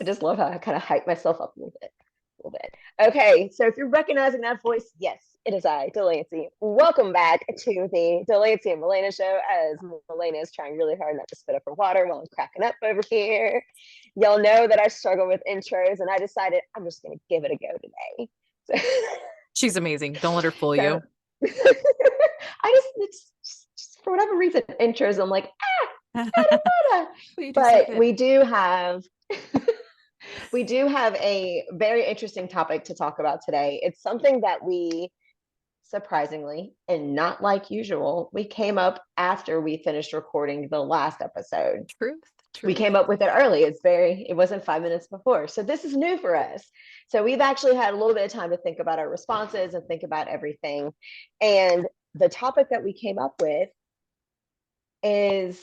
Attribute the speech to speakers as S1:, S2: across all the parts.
S1: I just love how I kind of hype myself up a little bit. A little bit. Okay, so if you're recognizing that voice, yes, it is I, Delancey. Welcome back to the Delancey and Milena show as Milena is trying really hard not to spit up her water while I'm cracking up over here. Y'all know that I struggle with intros, and I decided I'm just going to give it a go today. So,
S2: She's amazing. Don't let her fool
S1: so
S2: you.
S1: it's just for whatever reason, intros, I'm like,
S2: You just like
S1: but
S2: it.
S1: we do have a very interesting topic to talk about today. It's something that we surprisingly and not like usual, we came up after we finished recording the last episode.
S2: Truth,
S1: We
S2: truth.
S1: came up with it early. It wasn't 5 minutes before. So this is new for us. So we've actually had a little bit of time to think about our responses and think about everything. And the topic that we came up with is,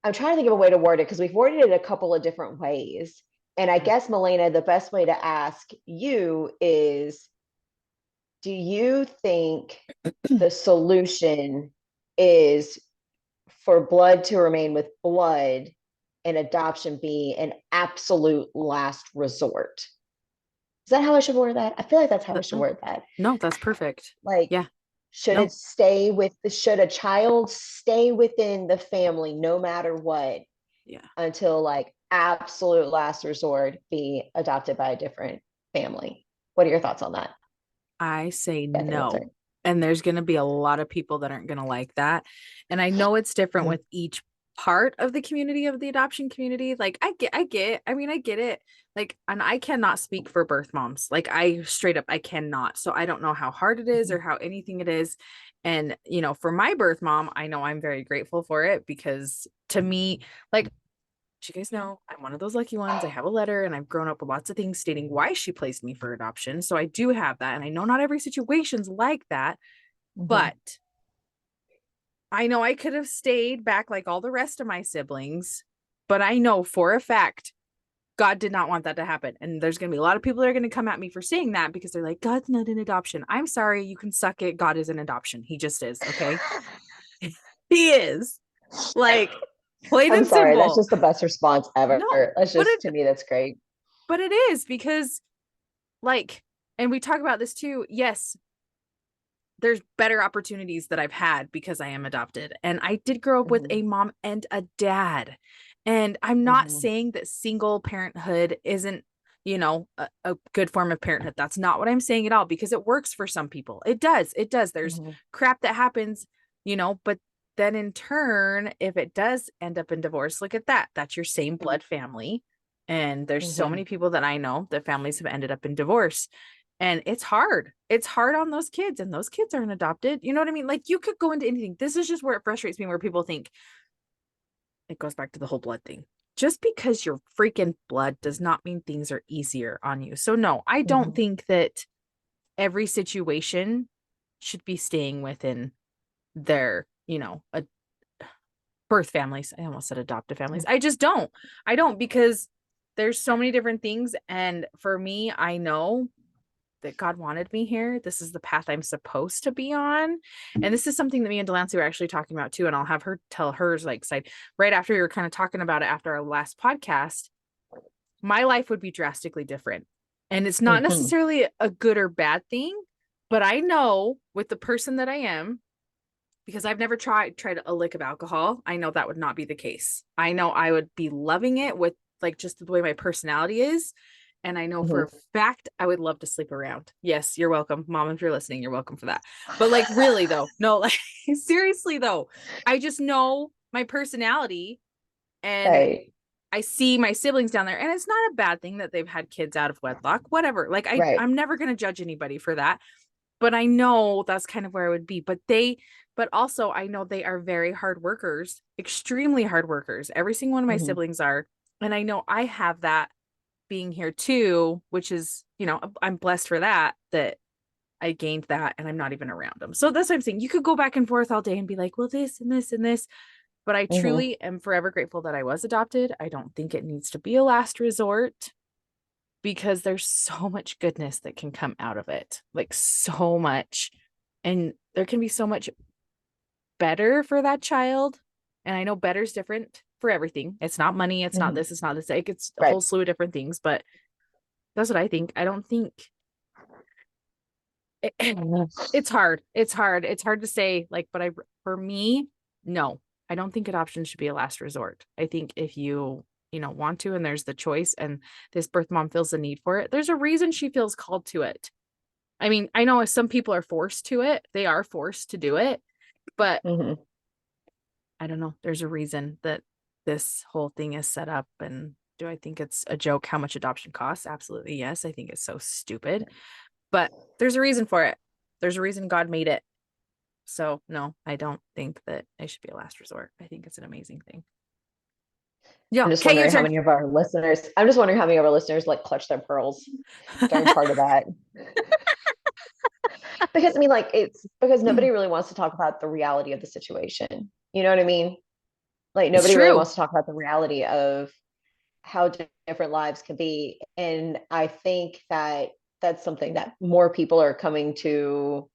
S1: I'm trying to think of a way to word it because we've worded it a couple of different ways. And I guess, Milena, the best way to ask you is, do you think the solution is for blood to remain with blood and adoption be an absolute last resort? Is that how I should word that? I feel like that's how I should
S2: No,
S1: word that.
S2: no, that's perfect.
S1: Like,
S2: Yeah.
S1: should
S2: No.
S1: a child stay within the family no matter what
S2: Yeah.
S1: until like absolute last resort be adopted by a different family? What are your thoughts on that?
S2: I say
S1: Death answer.
S2: no. And there's going to be a lot of people that aren't going to like that. And I know it's different
S1: Mhm.
S2: with each part of the community of the adoption community. Like I get it. Like, and I cannot speak for birth moms. Like I straight up, I cannot. So I don't know how hard it is or how anything it is. And, for my birth mom, I know I'm very grateful for it because to me, like you guys know, I'm one of those lucky ones. I have a letter and I've grown up with lots of things stating why she placed me for adoption. So I do have that. And I know not every situation's like that,
S1: Mhm.
S2: but I know I could have stayed back like all the rest of my siblings, but I know for a fact God did not want that to happen. And there's going to be a lot of people that are going to come at me for saying that because they're like, God's not an adoption. I'm sorry. You can suck it. God is an adoption. He just is. Okay. He is like plain
S1: I'm
S2: and
S1: sorry. That's
S2: simple.
S1: just the best response ever.
S2: No,
S1: That's
S2: but
S1: just, to me, that's great.
S2: it is because like, and we talk about this too. Yes, there's better opportunities that I've had because I am adopted. And I did grow up with
S1: Mhm.
S2: a mom and a dad. And I'm not
S1: Mhm.
S2: saying that single parenthood isn't, a good form of parenthood. That's not what I'm saying at all because it works for some people. It does. It does. There's
S1: Mhm.
S2: crap that happens, but then in turn, if it does end up in divorce, look at that. That's your same blood family. And there's so
S1: Mhm.
S2: many people that I know that families have ended up in divorce. And it's hard. It's hard on those kids, and those kids aren't adopted. You know what I mean? Like you could go into anything. This is just where it frustrates me, where people think it goes back to the whole blood thing. Just because you're freaking blood does not mean things are easier on you. So, no, I don't
S1: Mhm.
S2: think that every situation should be staying within their, birth families. I almost said adoptive families. I just don't. I don't because there's so many different things. And for me, I know that God wanted me here. This is the path I'm supposed to be on. And this is something that me and Delancey were actually talking about too. And I'll have her tell hers like side right after we were kind of talking about it after our last podcast. My life would be drastically different. And it's not
S1: Mhm.
S2: necessarily a good or bad thing, but I know with the person that I am, because I've never tried a lick of alcohol, I know that would not be the case. I know I would be loving it with like just the way my personality is. And I know for
S1: Mhm.
S2: a fact I would love to sleep around. Yes, you're welcome. Mom, if you're listening, you're welcome for that. But like really though, no, like seriously though, I just know my personality and
S1: Right.
S2: I see my siblings down there. And it's not a bad thing that they've had kids out of wedlock, whatever. Like
S1: Right.
S2: I'm never gonna judge anybody for that, but I know that's kind of where I would be. But also I know they are very hard workers, extremely hard workers. Every single one of my
S1: Mhm.
S2: siblings are. And I know I have that being here too, which is, I'm blessed for that I gained that and I'm not even around them. So that's what I'm saying. You could go back and forth all day and be like, well, this and this and this. But I
S1: Mhm.
S2: truly am forever grateful that I was adopted. I don't think it needs to be a last resort because there's so much goodness that can come out of it. Like so much. And there can be so much better for that child. And I know better is different for everything. It's not money. It's not
S1: Mhm.
S2: this. It's not this. Like, it's a
S1: Right.
S2: whole slew of different things. But that's what I think. I don't think it's hard. It's hard. It's hard to say. Like, but for me, no, I don't think adoption should be a last resort. I think if you want to, and there's the choice, and this birth mom feels the need for it, there's a reason she feels called to it. I mean, I know some people are forced to it. They are forced to do it, but
S1: Mhm.
S2: I don't know. There's a reason that this whole thing is set up. And do I think it's a joke how much adoption costs? Absolutely. Yes. I think it's so stupid, but there's a reason for it. There's a reason God made it. So no, I don't think that it should be a last resort. I think it's an amazing thing. Yeah.
S1: I'm just
S2: Okay. Your
S1: wondering how
S2: turn.
S1: many of our listeners, I'm just wondering how many of our listeners like clutch their pearls during part of that. Because I mean, like, it's because nobody really wants to talk about the reality of the situation. You know what I mean? Like,
S2: It's
S1: nobody really
S2: true.
S1: wants to talk about the reality of how different lives can be. And I think that that's something that more people are coming to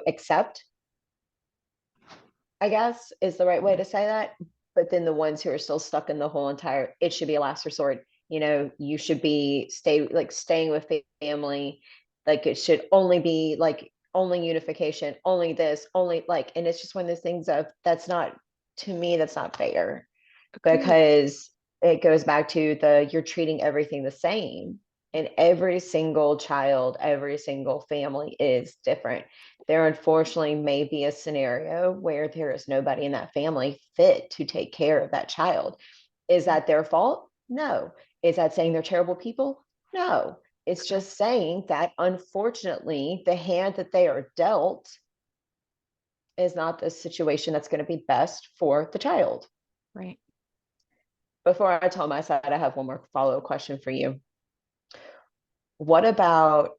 S1: accept, I guess is the right way
S2: Yeah.
S1: to say that. But then the ones who are still stuck in the whole entire, it should be a last resort. You should be staying with family. Like it should only be like only unification, only this, only like, and it's just one of those things of that's not, to me, that's not fair,
S2: Agreed.
S1: because it goes back to you're treating everything the same, and every single child, every single family is different. There unfortunately may be a scenario where there is nobody in that family fit to take care of that child. Is that their fault? No. Is that saying they're terrible people? No. It's just saying that unfortunately the hand that they are dealt is not the situation that's going to be best for the child.
S2: Right.
S1: Before I tell my side, I have one more follow-up question for you. What about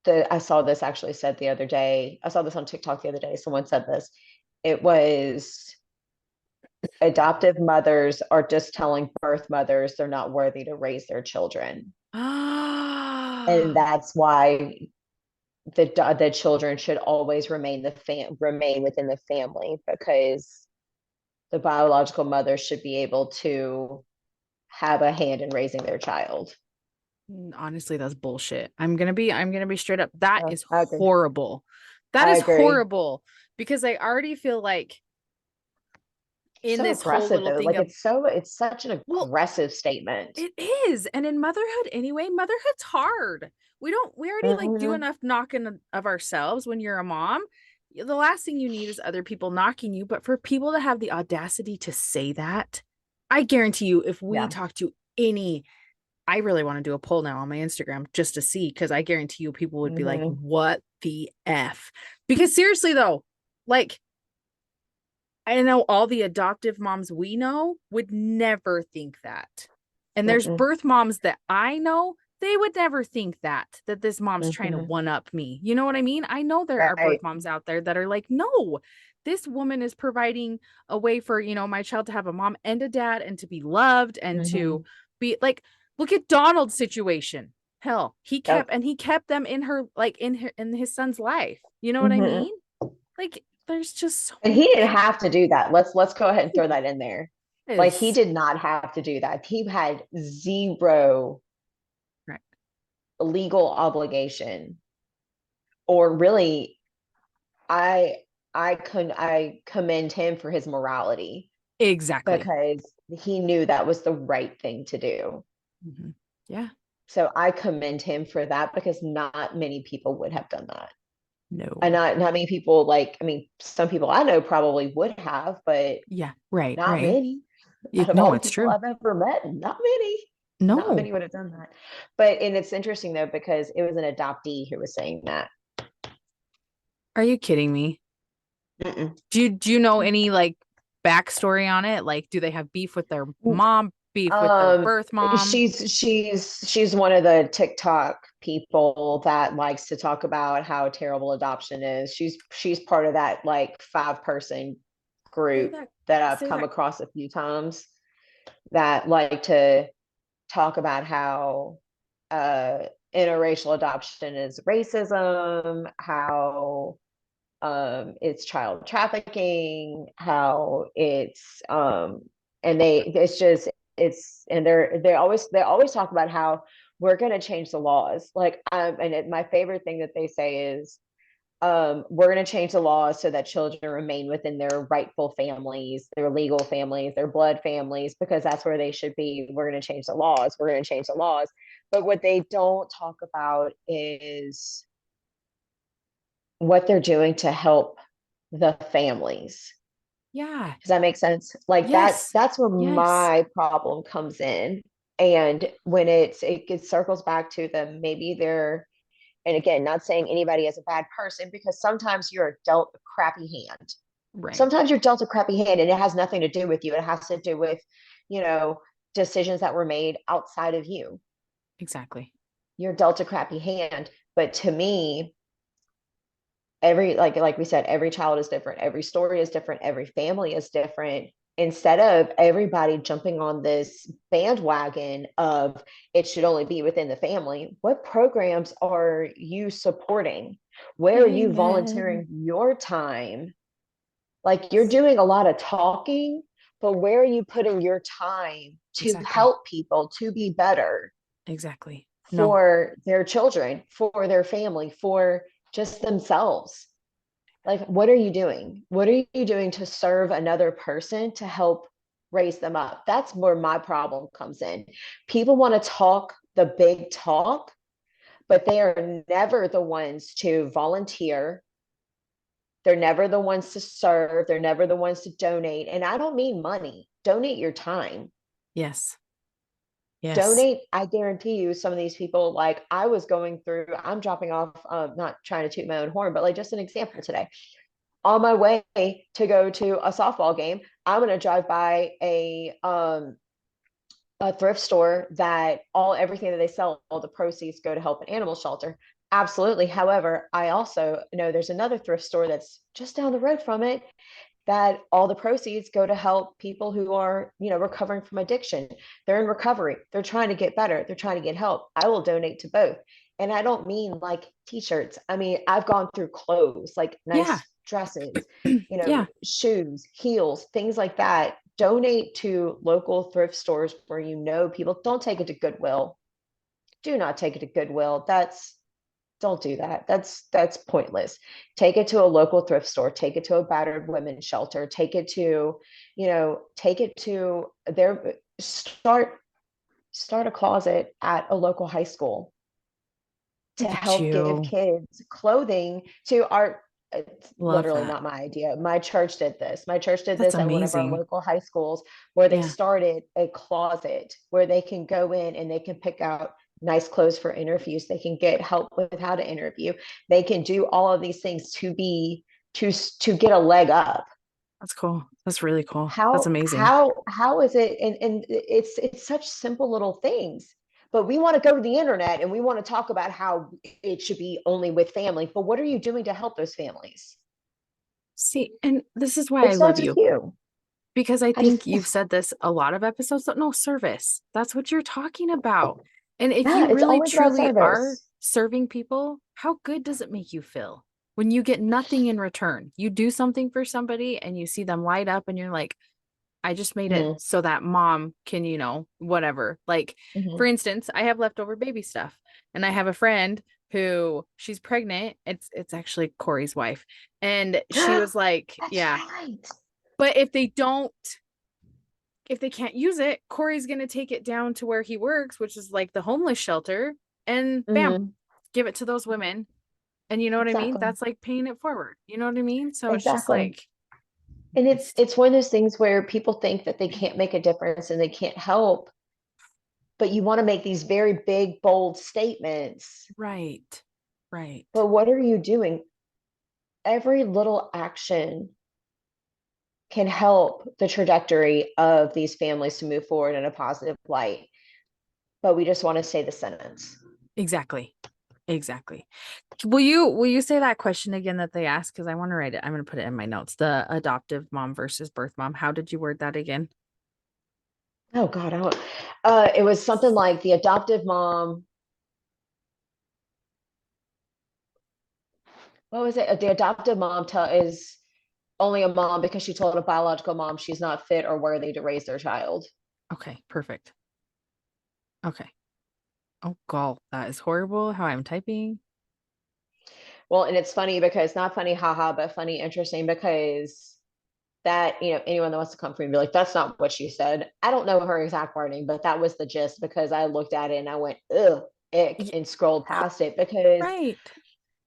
S1: I saw this actually said the other day. I saw this on TikTok the other day. Someone said this. It was adoptive mothers are just telling birth mothers they're not worthy to raise their children. And
S2: Ah,
S1: that's why the children should always remain within the family, because the biological mother should be able to have a hand in raising their child.
S2: honestly, that's bullshit. I'm gonna be straight up. That is
S1: I agree.
S2: horrible. That
S1: I
S2: is
S1: agree.
S2: horrible because I already feel like in
S1: So
S2: this whole
S1: aggressive
S2: little
S1: though.
S2: thing
S1: Like
S2: of,
S1: it's such an
S2: well,
S1: aggressive statement.
S2: it is. And in motherhood anyway, motherhood's hard. We already like do
S1: Mm-hmm.
S2: enough knocking of ourselves when you're a mom. The last thing you need is other people knocking you, but for people to have the audacity to say that, I guarantee you, if we
S1: Yeah.
S2: talk to any, I really want to do a poll now on my Instagram just to see, because I guarantee you people would be like,
S1: Mm-hmm.
S2: what the F? Because seriously though, like I know all the adoptive moms we know would never think that. And there's
S1: Mm-mm.
S2: birth moms that I know, they would never think that this mom's trying to
S1: Mm-hmm.
S2: one up me. You know what I mean? I know there are birth
S1: Right.
S2: moms out there that are like, no, this woman is providing a way for, my child to have a mom and a dad and to be loved and to
S1: Mm-hmm.
S2: be like, look at Donald's situation. Hell,
S1: Yep.
S2: he kept them in her, like in his son's life. You know what I
S1: Mm-hmm.
S2: mean? Like, there's just so
S1: And he didn't
S2: much.
S1: have to do that. Let's go ahead and throw that in there. Like he
S2: Is
S1: did not have to do that. He had zero
S2: right.
S1: legal obligation, or really, I I commend him for his morality,
S2: Exactly.
S1: because he knew that was the right thing to do.
S2: Mhm. Yeah.
S1: So I commend him for that, because not many people would have done that. And
S2: No.
S1: not many people, like, I mean, some people I know probably would have, but
S2: Yeah. Right.
S1: not
S2: Right.
S1: many. Out of all
S2: No,
S1: the
S2: it's
S1: people
S2: true.
S1: I've ever met, not
S2: No.
S1: many would have done that. And it's interesting though, because it was an adoptee who was saying that.
S2: Are you kidding me?
S1: Mm-mm.
S2: Do you know any like backstory on it? Like, do they have beef with their mom, beef with their
S1: Um,
S2: birth mom?
S1: she's one of the TikTok people that likes to talk about how terrible adoption is. She's part of that like 5-person
S2: Say
S1: group
S2: that.
S1: that I've
S2: Say
S1: come
S2: that.
S1: across a few times, that like to talk about how uh interracial adoption is racism, how it's child trafficking, how it's and it's just and they always talk about how we're going to change the laws. Like my favorite thing that they say is we're going to change the laws so that children remain within their rightful families, their legal families, their blood families, because that's where they should be. We're going to change the laws. We're going to change the laws. But what they don't talk about is what they're doing to help the families.
S2: Yeah.
S1: Does that make sense? Like
S2: Yes.
S1: that's where
S2: Yes.
S1: my problem comes in. And when it circles back to them, maybe they're, and again, not saying anybody is a bad person, because sometimes you're dealt a crappy hand.
S2: Right.
S1: Sometimes you're dealt a crappy hand and it has nothing to do with you. It has to do with, you know, decisions that were made outside of you.
S2: Exactly.
S1: You're dealt a crappy hand. But to me, every like we said, every child is different, every story is different, every family is different. Instead of everybody jumping on this bandwagon of it should only be within the family, what programs are you supporting? Where are you
S2: Amen.
S1: volunteering your time? Like, you're doing a lot of talking, but where are you putting your time to
S2: Exactly.
S1: help people to be better
S2: Exactly. No.
S1: for their children, for their family, for just themselves? Like, what are you doing? What are you doing to serve another person to help raise them up? That's where my problem comes in. People want to talk the big talk, but they are never the ones to volunteer. They're never the ones to serve. They're never the ones to donate. And I don't mean money. Donate your time.
S2: Yes. Yes.
S1: Donate. I guarantee you, some of these people, like I was going through, I'm dropping off, not trying to toot my own horn, but like just an example today. On my way to go to a softball game, I'm going to drive by a thrift store that everything that they sell, all the proceeds go to help an animal shelter. Absolutely. However, I also know there's another thrift store that's just down the road from it that all the proceeds go to help people who are, recovering from addiction. They're in recovery. They're trying to get better. They're trying to get help. I will donate to both. And I don't mean like t-shirts. I mean, I've gone through clothes, like
S2: Yeah.
S1: nice dresses,
S2: Yeah.
S1: shoes, heels, things like that. Donate to local thrift stores where people. Don't take it to Goodwill. Do not take it to Goodwill. Don't do that. That's pointless. Take it to a local thrift store, take it to a battered women's shelter, take it to their start a closet at a local high school to
S2: Look at
S1: help give
S2: you.
S1: kids clothing to our it's
S2: Love
S1: literally
S2: that.
S1: not my idea. My church did this. My church did
S2: That's
S1: this at one of our
S2: amazing.
S1: local high schools where they
S2: Yeah.
S1: started a closet where they can go in and they can pick out nice clothes for interviews. They can get help with how to interview. They can do all of these things to get a leg up.
S2: That's cool. That's really cool. That's
S1: how
S2: amazing.
S1: how how is it, and it's such simple little things, but we want to go to the internet and we want to talk about how it should be only with family, but what are you doing to help those families?
S2: See, and this is why
S1: It
S2: I love
S1: starts with
S2: you
S1: you.
S2: because I
S1: I just
S2: think you've said this a lot of episodes, but no service. That's what you're talking about. And if
S1: Yeah,
S2: you
S1: it's
S2: really
S1: always about
S2: truly are
S1: service.
S2: serving people, how good does it make you feel when you get nothing in return? You do something for somebody and you see them light up and you're like, I just made it
S1: Mm-hmm.
S2: so that mom can, whatever. Like, for
S1: Mm-hmm.
S2: instance, I have leftover baby stuff and I have a friend who she's pregnant. It's actually Corey's wife. And she was like,
S1: That's
S2: yeah,
S1: right.
S2: but if they can't use it, Corey's going to take it down to where he works, which is like the homeless shelter, and bam,
S1: Mm-hmm.
S2: give it to those women. And you know what I mean?
S1: Exactly.
S2: That's like paying it forward. You know what I mean? So it's just
S1: Exactly.
S2: like,
S1: And it's
S2: it's
S1: it's one of those things where people think that they can't make a difference and they can't help, but you want to make these very big, bold statements.
S2: right. Right.
S1: But what are you doing? Every little action can help the trajectory of these families to move forward in a positive light. But we just want to say the sentence.
S2: Exactly. Exactly. Will you say that question again that they asked? Because I want to write it. I'm going to put it in my notes. The adoptive mom versus birth mom. How did you word that again?
S1: Oh God, it was something like the adoptive mom. what was it? The adoptive mom is only a mom because she told a biological mom she's not fit or worthy to raise their child.
S2: Okay, perfect. Okay. Oh, God, that is horrible how I'm typing.
S1: Well, and it's funny because not funny, haha, but funny, interesting because that, anyone that wants to come for me and be like, that's not what she said. I don't know her exact wording, but that was the gist because I looked at it and I went, ugh, ick,
S2: Y-
S1: and scrolled past it because
S2: Right.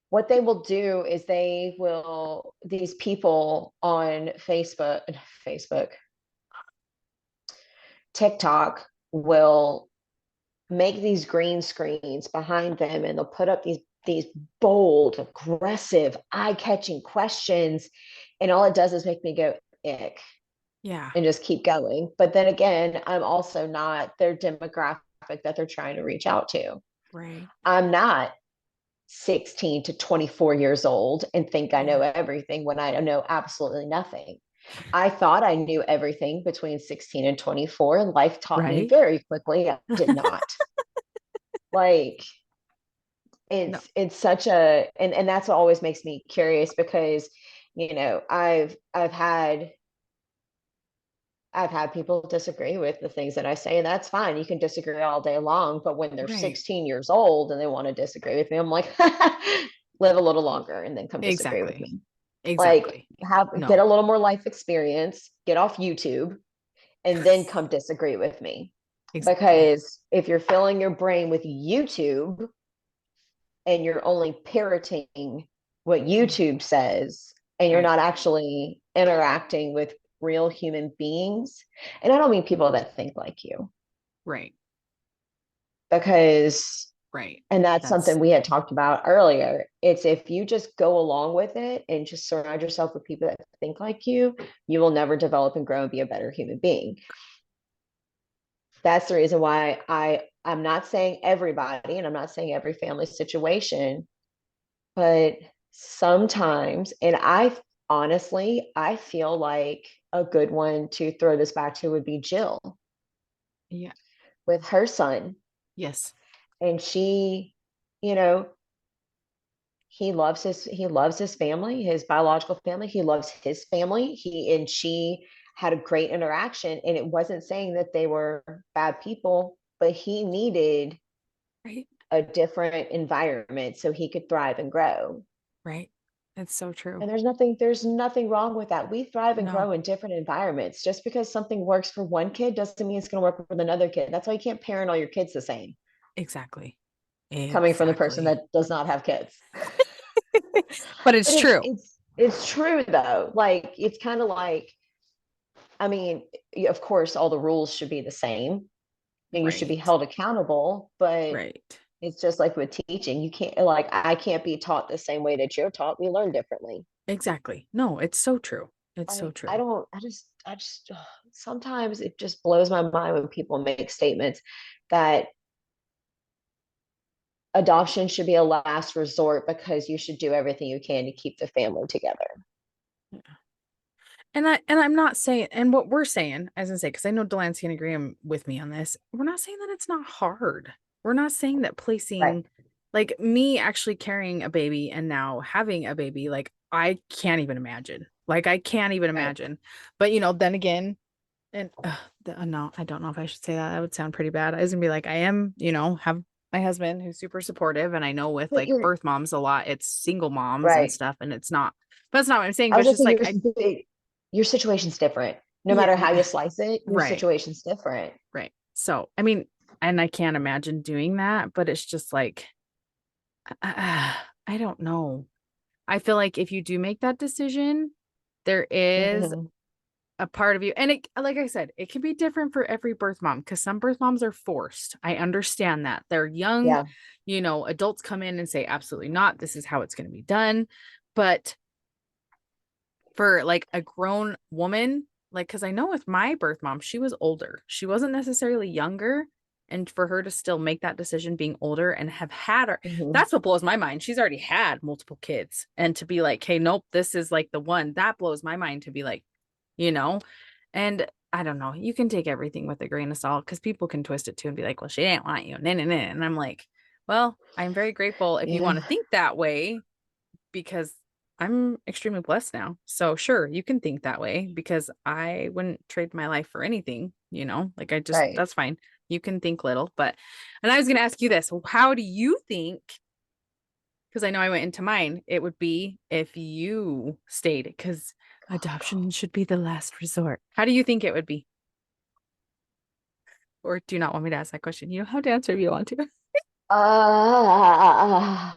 S1: what they will do is these people on Facebook, TikTok will make these green screens behind them and they'll put up these bold, aggressive, eye-catching questions. And all it does is make me go, ick,
S2: Yeah.
S1: and just keep going. But then again, I'm also not their demographic that they're trying to reach out to.
S2: Right.
S1: I'm not 16 to 24 years old and think I know
S2: Yeah.
S1: everything when I know absolutely nothing. I thought I knew everything between 16 and 24, and life taught me
S2: Right.
S1: very quickly I did not. Like
S2: No.
S1: it's such a and that's what always makes me curious because I've had people disagree with the things that I say, and that's fine. You can disagree all day long, but when they're
S2: Right.
S1: 16 years old and they want to disagree with me, I'm like, live a little longer and then come disagree with
S2: Exactly.
S1: me. Like,
S2: Exactly.
S1: get
S2: No.
S1: a little more life experience, get off YouTube, and then come disagree with me.
S2: Exactly.
S1: Because if you're filling your brain with YouTube and you're only parroting what
S2: Yeah.
S1: YouTube says, and you're
S2: Right.
S1: not actually interacting with real human beings, and I don't mean people that think like you,
S2: Right.
S1: because
S2: Right.
S1: and that's
S2: That's
S1: something we had talked about earlier. It's if you just go along with it and just surround yourself with people that think like you will never develop and grow and be a better human being. That's the reason why I'm not saying everybody and I'm not saying every family situation, but sometimes, and I feel like a good one to throw this back to would be Jill
S2: yeah.
S1: with her son.
S2: Yes.
S1: And she, you know, he loves his family, his biological family. He loves his family. He and she had a great interaction. And it wasn't saying that they were bad people, but he needed
S2: Right.
S1: a different environment so he could thrive and grow.
S2: Right. It's so true.
S1: And there's nothing wrong with that. We thrive and
S2: No.
S1: grow in different environments. Just because something works for one kid doesn't mean it's going to work with another kid. That's why you can't parent all your kids the same,
S2: Exactly.
S1: coming from the person
S2: Exactly.
S1: that does not have kids.
S2: But
S1: But
S2: it's
S1: it's
S2: true.
S1: it's it's true though. Like it's kind of like, I mean, of course, all the rules should be the same and you should be
S2: Right.
S1: held accountable, but
S2: Right.
S1: it's just like with teaching. You can't, like, I can't be taught the same way that you're taught. We learn differently.
S2: Exactly. No, it's so true. It's so
S1: I
S2: true.
S1: don't, I just, sometimes it just blows my mind when people make statements that adoption should be a last resort because you should do everything you can to keep the family together.
S2: And I'm not saying, and what we're saying, as I say, because I know Delancey can agree with me on this, we're not saying that it's not hard. We're not saying that
S1: Right.
S2: placing, like me actually carrying a baby and now having a baby, like I can't even imagine. Like I can't even
S1: Right.
S2: imagine. But then again, and no, I don't know if I should say that. That would sound pretty bad. I was gonna be like, I am, have my husband who's super supportive, and I know with
S1: But
S2: like
S1: you're
S2: birth moms a lot, it's single moms and
S1: right.
S2: stuff, and it's not. But that's not what I'm saying.
S1: I
S2: But
S1: was
S2: it's
S1: just
S2: just
S1: saying
S2: like I,
S1: your situation's different. No
S2: yeah,
S1: matter how you slice it, your
S2: right,
S1: situation's different.
S2: right. So I mean, and I can't imagine doing that, but it's just like I don't know. I feel like if you do make that decision, there is
S1: Mhm.
S2: a part of you, and it, like I said, it can be different for every birth mom because some birth moms are forced. I understand that they're young,
S1: Yeah.
S2: adults come in and say absolutely not, this is how it's going to be done. But for like a grown woman, like, because I know with my birth mom, she was older, she wasn't necessarily younger, and for her to still make that decision being older and have had her,
S1: Mhm.
S2: that's what blows my mind. She's already had multiple kids, and to be like, hey, nope, this is like the one, that blows my mind. To be like, you know and I don't know, you can take everything with a grain of salt because people can twist it too and be like, well, she didn't want you, nah, nah, nah. And I'm like, well, I'm very grateful if you want
S1: Yeah.
S2: to think that way, because I'm extremely blessed now. So sure, you can think that way because I wouldn't trade my life for anything, like I just,
S1: Right.
S2: that's fine. You can think little, and I was going to ask you this. How do you think, because I know I went into mine, it would be if you stayed, because adoption should be the last resort. How do you think it would be? Or do you not want me to ask that question? You don't have to answer if you want to.
S1: Uh,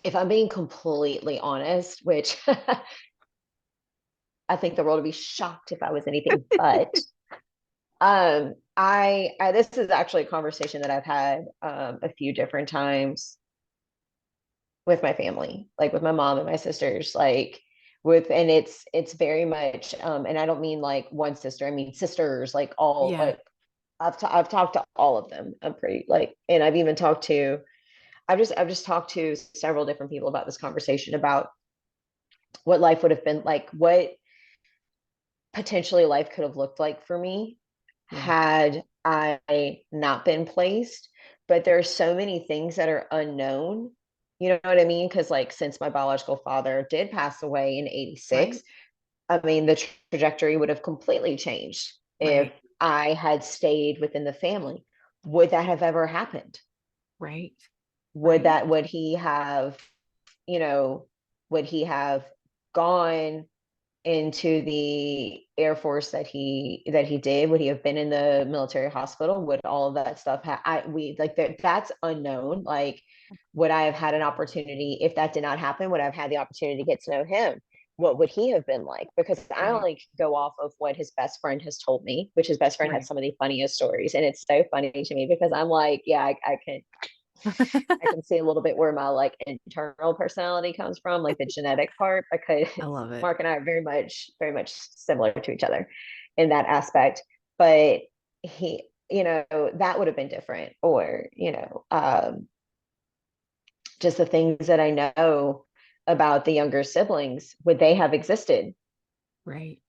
S1: if I'm being completely honest, which I think the world would be shocked if I was anything but, I this is actually a conversation that I've had a few different times with my family, like with my mom and my sisters, like and it's very much, and I don't mean like one sister, I mean sisters, like all,
S2: Yeah.
S1: like I've talked to all of them. I'm pretty like, and I've even talked to, I've just talked to several different people about this conversation about what life would have been like, what potentially life could have looked like for me
S2: Yeah.
S1: had I not been placed. But there are so many things that are unknown. You know what I mean? Because like since my biological father did pass away in '86,
S2: Right.
S1: I mean the trajectory would have completely changed if
S2: Right.
S1: I had stayed within the family. Would that have ever happened?
S2: Right.
S1: Would
S2: Right.
S1: that would he have, you know, would he have gone into the Air Force that he did? Would he have been in the military hospital? Would all of that stuff we like that's unknown. Like, would I have had an opportunity if that did not happen? Would I have had the opportunity to get to know him? What would he have been like? Because I
S2: Right.
S1: only go off of what his best friend has told me, which his best friend has
S2: Right.
S1: some of the funniest stories. And it's so funny to me because I'm like, yeah, I can see a little bit where my like internal personality comes from, like the genetic part, because
S2: I love it.
S1: Mark and I are very much similar to each other in that aspect. But he, that would have been different, or just the things that I know about the younger siblings. Would they have existed?
S2: Right.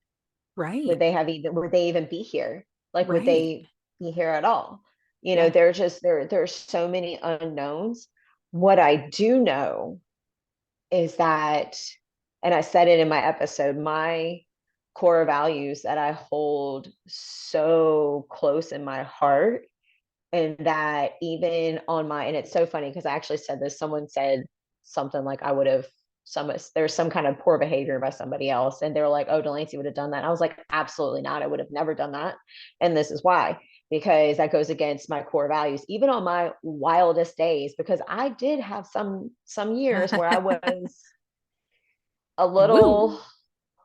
S2: Right.
S1: Would they even be here? Like, would
S2: Right.
S1: they be here at all?
S2: Yeah.
S1: There's so many unknowns. What I do know is that, and I said it in my episode, my core values that I hold so close in my heart, and that even on my, and it's so funny because I actually said this, someone said something like I would have, there's some kind of poor behavior by somebody else, and they were like, oh, Delancey would have done that, and I was like, absolutely not, I would have never done that. And this is why, because that goes against my core values, even on my wildest days, because I did have some years where I was a
S2: Woo.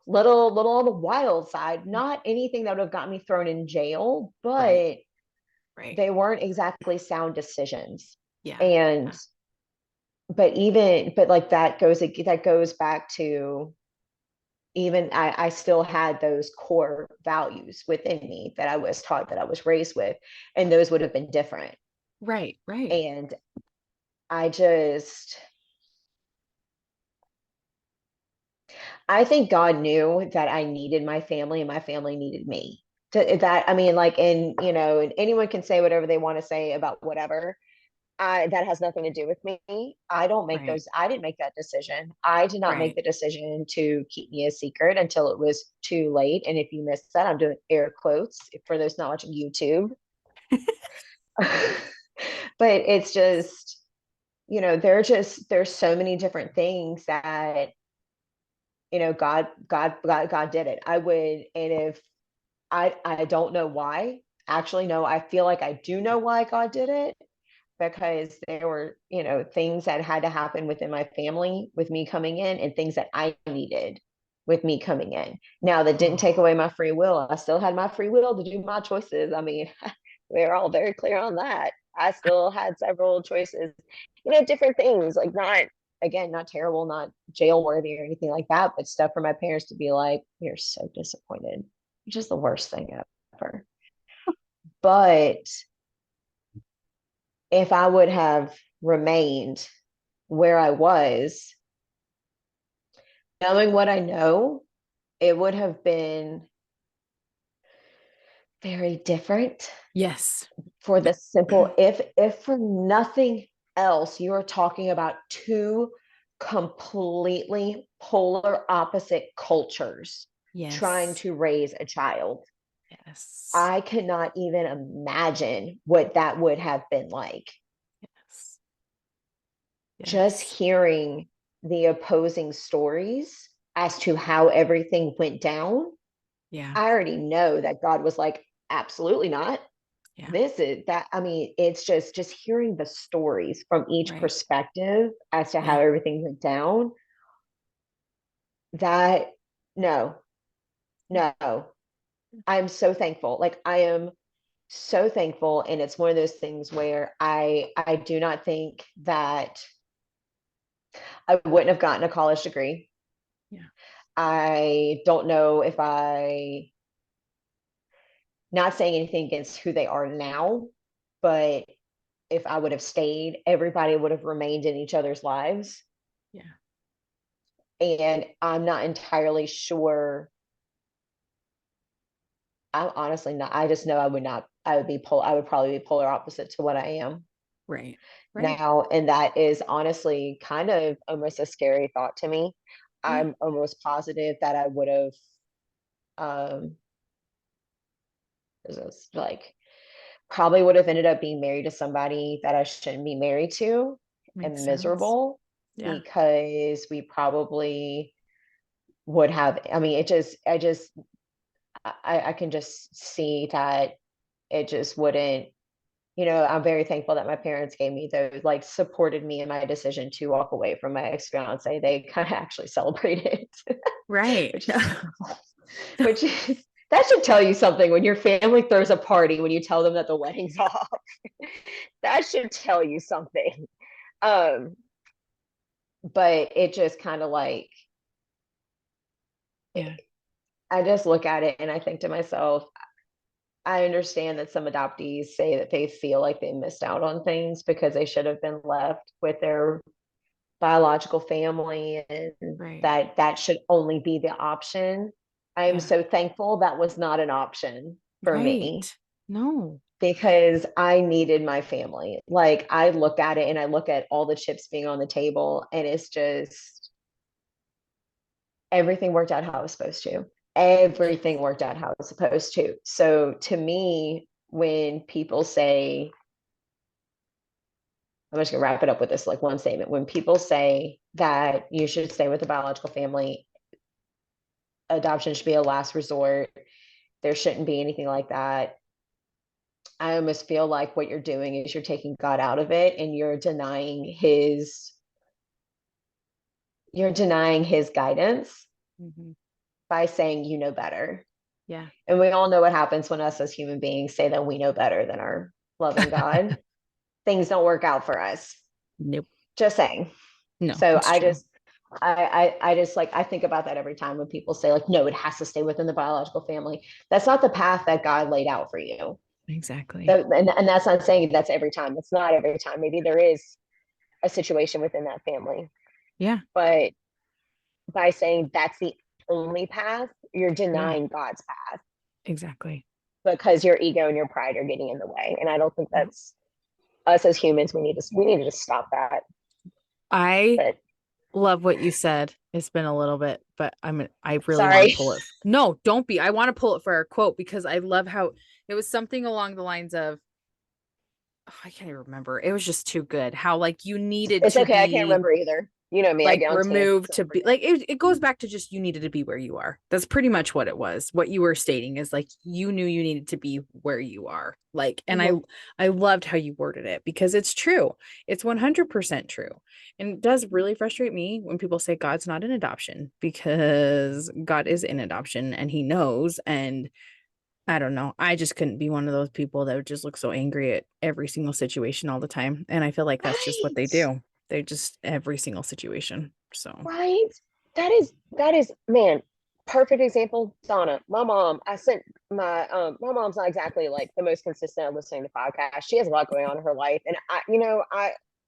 S1: little on the wild side, not anything that would have got me thrown in jail,
S2: Right.
S1: but
S2: Right.
S1: they weren't exactly sound decisions.
S2: Yeah.
S1: And
S2: Yeah.
S1: but like that goes back to, even I still had those core values within me that I was taught, that I was raised with, and those would have been different.
S2: Right. Right.
S1: And I just, I think God knew that I needed my family and my family needed me. That, I mean, like, and anyone can say whatever they want to say about whatever. That has nothing to do with me.
S2: Right.
S1: I didn't make that decision. I did not make
S2: Right.
S1: the decision to keep me a secret until it was too late. And if you missed that, I'm doing air quotes for those not watching YouTube. But it's just, there's so many different things that, God did it. I would, and if I don't know why, actually, no, I feel like I do know why God did it, because there were, things that had to happen within my family with me coming in, and things that I needed with me coming in. Now, that didn't take
S2: Oh,
S1: away my free will. I still had my free will to do my choices. I mean, we're all very clear on that. I still had several choices, different things, like not, again, not terrible, not jail worthy or anything like that, but stuff for my parents to be like, we're so disappointed, which is the worst thing ever. But if I would have remained where I was, knowing what I know, it would have been very different.
S2: Yes.
S1: for the simple, if for nothing else, you're talking about two completely polar opposite cultures trying
S2: Yes.
S1: to raise a child.
S2: Yes.
S1: I cannot even imagine what that would have been like.
S2: Yes.
S1: Just
S2: Yes.
S1: hearing the opposing stories as to how everything went down,
S2: Yeah.
S1: I already know that God was like, absolutely not.
S2: Yeah.
S1: This is that. I mean, it's just hearing the stories from each
S2: Right.
S1: perspective as to how
S2: Yeah.
S1: everything went down. That no,
S2: Yeah.
S1: no. I'm so thankful. Like I am so thankful. And it's one of those things where I do not think that I wouldn't have gotten a college degree.
S2: Yeah.
S1: I don't know if I, not saying anything against who they are now, but if I would have stayed, everybody would have remained in each other's lives.
S2: Yeah.
S1: And I'm not entirely sure. I'm honestly not. I just know I would not, I would probably be polar opposite to what I am
S2: Right. Right.
S1: now. And that is honestly kind of almost a scary thought to me.
S2: Yeah.
S1: I'm almost positive that I would have, um, like probably would have ended up being married to somebody that I shouldn't be married to
S2: Makes
S1: and
S2: sense.
S1: miserable
S2: Yeah.
S1: because we probably would have, I mean, I can just see that it just wouldn't, I'm very thankful that my parents gave me those, like supported me in my decision to walk away from my ex-fiance. They kind of actually celebrated,
S2: Right.
S1: which is terrible, which is, that should tell you something when your family throws a party when you tell them that the wedding's off. That should tell you something. Um, but it just kind of like,
S2: Yeah.
S1: I just look at it and I think to myself, I understand that some adoptees say that they feel like they missed out on things because they should have been left with their biological family and
S2: Right.
S1: that should only be the option. I am
S2: Yeah.
S1: so thankful that was not an option for me
S2: Right. No.
S1: because I needed my family. Like I look at it and I look at all the chips being on the table and it's just everything worked out how it was supposed to. Everything worked out how it was supposed to. So to me, when people say, I'm just gonna wrap it up with this like one statement. When people say that you should stay with the biological family, adoption should be a last resort, there shouldn't be anything like that. I almost feel like what you're doing is you're taking God out of it and you're denying his guidance
S2: Hmm.
S1: by saying you know better.
S2: Yeah.
S1: And we all know what happens when us as human beings say that we know better than our loving God. Things don't work out for us.
S2: Nope.
S1: Just saying.
S2: No,
S1: So
S2: it's true.
S1: I just like I think about that every time when people say like no, it has to stay within the biological family. That's not the path that God laid out for you.
S2: Exactly.
S1: And that's not saying that's every time. It's not every time. Maybe there is a situation within that family,
S2: Yeah.
S1: but by saying that's the only path, you're
S2: Yeah.
S1: denying God's path
S2: Exactly.
S1: because your ego and your pride are getting in the way. And I don't think
S2: Yep.
S1: that's us as humans. We need to just stop that.
S2: I
S1: But
S2: love what you said. It's been a little bit, but I really want to
S1: sorry.
S2: pull it. No, don't be. I want to pull it for our quote because I love how it was something along the lines of, oh, I can't even remember. It was just too good. How like you needed
S1: It's
S2: to
S1: okay. I can't
S2: be
S1: remember either. You know me, I
S2: like
S1: get on tangents
S2: removed
S1: and
S2: to
S1: I
S2: be
S1: forget.
S2: like it goes back to just you needed to be where you are. That's pretty much what it was. What you were stating is like you knew you needed to be where you are. Like, and
S1: Mhm.
S2: I loved how you worded it because it's true. It's 100% true. And it does really frustrate me when people say God's not in adoption because God is in adoption and he knows. And I don't know. I just couldn't be one of those people that would just look so angry at every single situation all the time. And I feel like that's just what they
S1: Right.
S2: do. They just every single situation. So
S1: Right. That is man, perfect example. Donna, my mom, I sent my mom's not exactly like the most consistent at listening to podcasts. She has a lot going on in her life. And I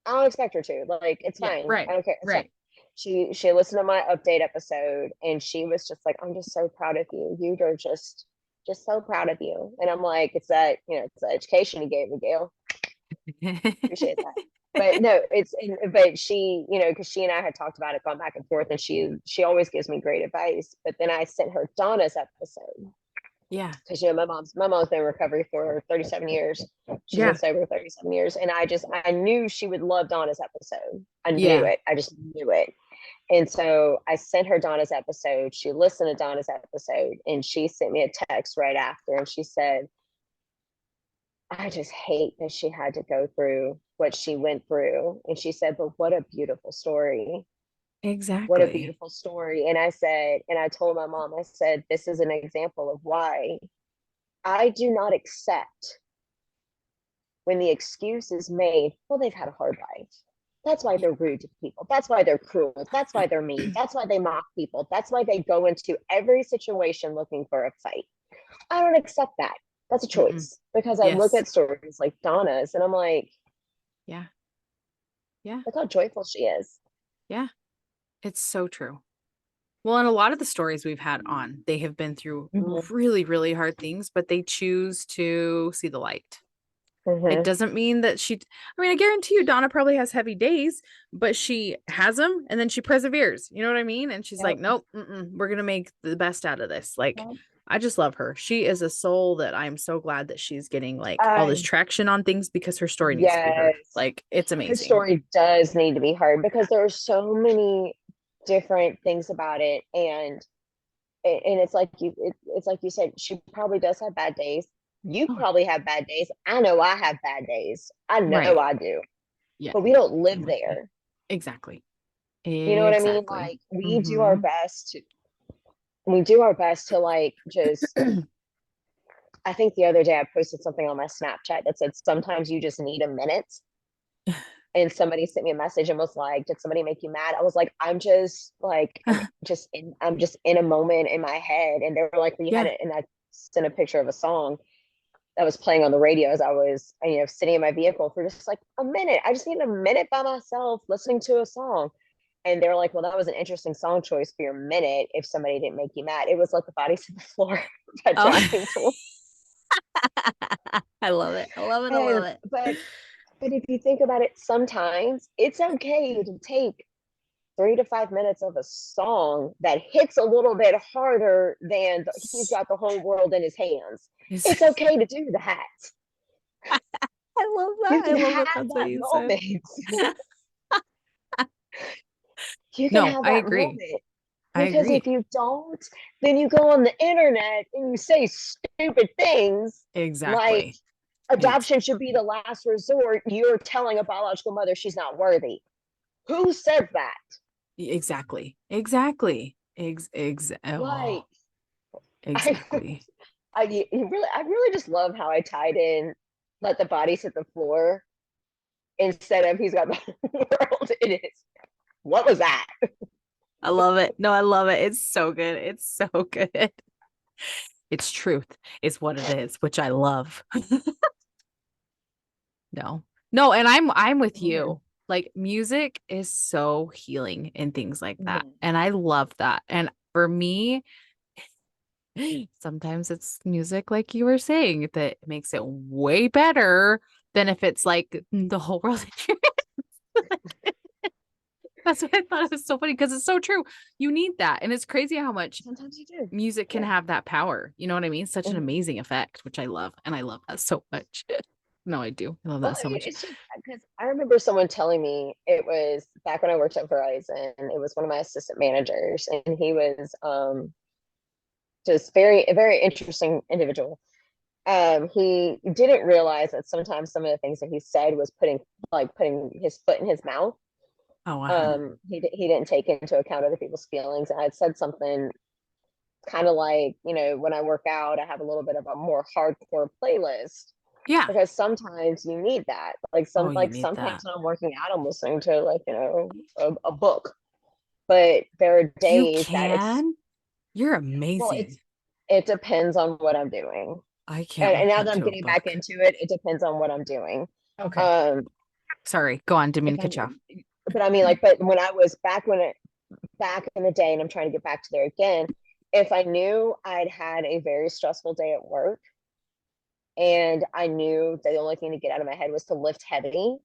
S1: don't expect her to. Like it's
S2: yeah,
S1: fine.
S2: right,
S1: I don't care. It's fine.
S2: right.
S1: She listened to my update episode and she was just like, I'm just so proud of you. You are just just so proud of you. And I'm like, it's that, it's the education you gave me, Gail. Appreciate that. But no, but she, because she and I had talked about it, gone back and forth, and she always gives me great advice. But then I sent her Donna's episode,
S2: Yeah.
S1: because my mom's been in recovery for 37 years. She's
S2: Yeah.
S1: been sober 37 years, and I knew she would love Donna's episode. I knew
S2: Yeah.
S1: it. I just knew it. And so I sent her Donna's episode. She listened to Donna's episode, and she sent me a text right after, and she said, I just hate that she had to go through what she went through. And she said, but what a beautiful story. What a
S2: Exactly.
S1: beautiful story. And I told my mom, I said, this is an example of why I do not accept when the excuse is made, well, they've had a hard life. That's why they're rude to people. That's why they're cruel. That's why they're mean. That's why they mock people. That's why they go into every situation looking for a fight. I don't accept that. That's a
S2: Mm-mm.
S1: choice, because I look
S2: Yes.
S1: at stories like Donna's and I'm like,
S2: Yeah. Yeah.
S1: look how joyful she is.
S2: Yeah. It's so true. Well, and a lot of the stories we've had on, they have been through
S1: Mm-hmm.
S2: really, really hard things, but they choose to see the light. It
S1: Mm-hmm.
S2: doesn't mean that I mean, I guarantee you, Donna probably has heavy days, but she has them and then she perseveres. You know what I mean? And she's like,
S1: Yep.
S2: nope, we're going to make the best out of this. Like,
S1: Yep.
S2: I just love her. She is a soul that I'm so glad that she's getting like all this
S1: I
S2: traction on things because her story needs to be heard.
S1: Yes,
S2: Like, it's
S1: her
S2: amazing.
S1: story does need to be heard, because there are so many different things about it, and it's like you said, she probably does have bad days. You
S2: Oh,
S1: probably have bad days. I know I have bad days. I know
S2: right.
S1: I do.
S2: Yeah.
S1: But we don't live
S2: I'm with you.
S1: there.
S2: Exactly.
S1: You know what I mean?
S2: Exactly.
S1: Like,
S2: Mm-hmm.
S1: we do our best to, like, just, I think the other day I posted something on my Snapchat that said sometimes you just need a minute. And somebody sent me a message and was like, did somebody make you mad? I was like, I'm just in a moment in my head. And they were like, well, you had
S2: Yeah.
S1: it. And I sent a picture of a song that was playing on the radio as I was, sitting in my vehicle for just like a minute. I just need a minute by myself listening to a song. And they were like, well, that was an interesting song choice for your minute if somebody didn't make you mad. It was Let the Bodies Hit the Floor by
S2: Oh,
S1: Drowning Pool.
S2: I love it. I love it. I love
S1: And
S2: it.
S1: but if you think about it, sometimes it's okay to take 3 to 5 minutes of a song that hits a little bit harder than he's got the whole world in his hands. It's okay to do that.
S2: I love
S1: You
S2: that. I
S1: can
S2: love that
S1: have
S2: that's what
S1: that
S2: you said.
S1: moment. You can
S2: No,
S1: have
S2: I
S1: that
S2: agree.
S1: moment.
S2: I
S1: Because if
S2: agree.
S1: you don't, then you go on the internet and you say stupid things like
S2: Exactly. Ex-
S1: adoption should be the last resort. You're telling a biological mother she's not worthy. Who said that?
S2: exactly. Exactly.
S1: Like,
S2: Oh,
S1: I,
S2: exactly.
S1: I really just love how I tied in let the bodies hit the floor instead of he's got the world in his. What was that?
S2: I love it. No, I love it. It's so good. It's so good. It's truth is what it is, which I love. No. No, and I'm with
S1: Mhm.
S2: you. Like music is so healing and things like that.
S1: Mhm.
S2: And I love that. And for me, sometimes it's music like you were saying that makes it way better than if it's like the whole world. That's what I thought it was so funny because it's so true. You need that. And it's crazy how much
S1: Sometimes you do.
S2: music can
S1: Yeah.
S2: have that power. You know what I mean? Such an
S1: Mhm.
S2: amazing effect, which I love. And I love that so much. No, I do. I love
S1: Well,
S2: that so much.
S1: it's just because I remember someone telling me, it was back when I worked at Verizon. It was one of my assistant managers, and he was just a very interesting individual. He didn't realize that sometimes some of the things that he said was putting his foot in his mouth.
S2: Oh, uh-huh.
S1: He didn't take into account other people's feelings. And I had said something kind of like, when I work out, I have a little bit of a more hardcore playlist,
S2: Yeah.
S1: because sometimes you need that.
S2: Oh, you need
S1: Sometimes
S2: that.
S1: when I'm working out, I'm listening to, like, a book. But there are
S2: You
S1: days that
S2: can? You're
S1: well,
S2: amazing.
S1: it depends on what I'm doing.
S2: I can't
S1: And
S2: work
S1: now
S2: out
S1: that I'm
S2: to a
S1: getting back
S2: book.
S1: into it, it depends on what I'm doing.
S2: Okay.
S1: Um,
S2: Sorry. Go on. Didn't mean
S1: if
S2: to
S1: I'm,
S2: cut you off.
S1: but I mean, like, but when I was back in the day, and I'm trying to get back to there again, if I knew I'd had a very stressful day at work and I knew that the only thing to get out of my head was to lift heavy,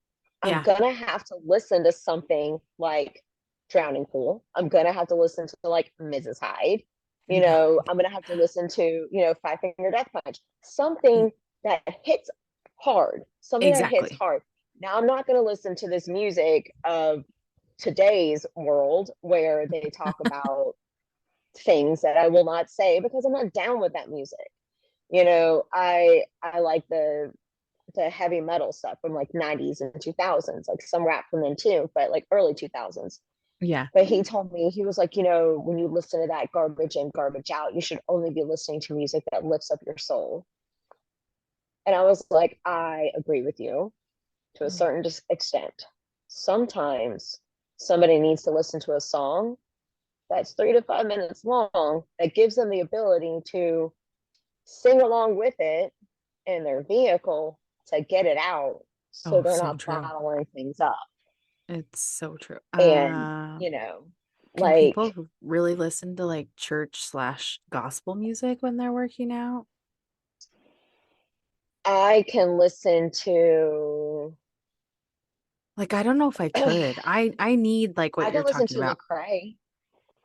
S1: I'm
S2: Yeah.
S1: gonna have to listen to something like Drowning Pool. I'm gonna have to listen to like Mrs. Hyde.
S2: No.
S1: I'm gonna have to listen to, Five Finger Death Punch. Something that hits hard. Something that hits
S2: Exactly.
S1: hard. Now I'm not gonna listen to this music of today's world where they talk about things that I will not say because I'm not down with that music. I like the heavy metal stuff from like 90s and 2000s, like some rap from then too, but like early 2000s.
S2: Yeah.
S1: But he told me, he was like, when you listen to that garbage in, garbage out, you should only be listening to music that lifts up your soul. And I was like, I agree with you to a
S2: Right.
S1: certain extent. Sometimes somebody needs to listen to a song that's 3 to 5 minutes long that gives them the ability to sing along with it in their vehicle to get it out so
S2: Oh,
S1: they're
S2: so
S1: not
S2: true.
S1: bottling things up.
S2: It's so true.
S1: And, you know,
S2: Can
S1: like
S2: people really listen to like church slash gospel music when they're working out?
S1: I can listen to
S2: Like, I don't know if I could.
S1: I
S2: I need like what you're
S1: can listen
S2: talking
S1: to
S2: about.
S1: Lecrae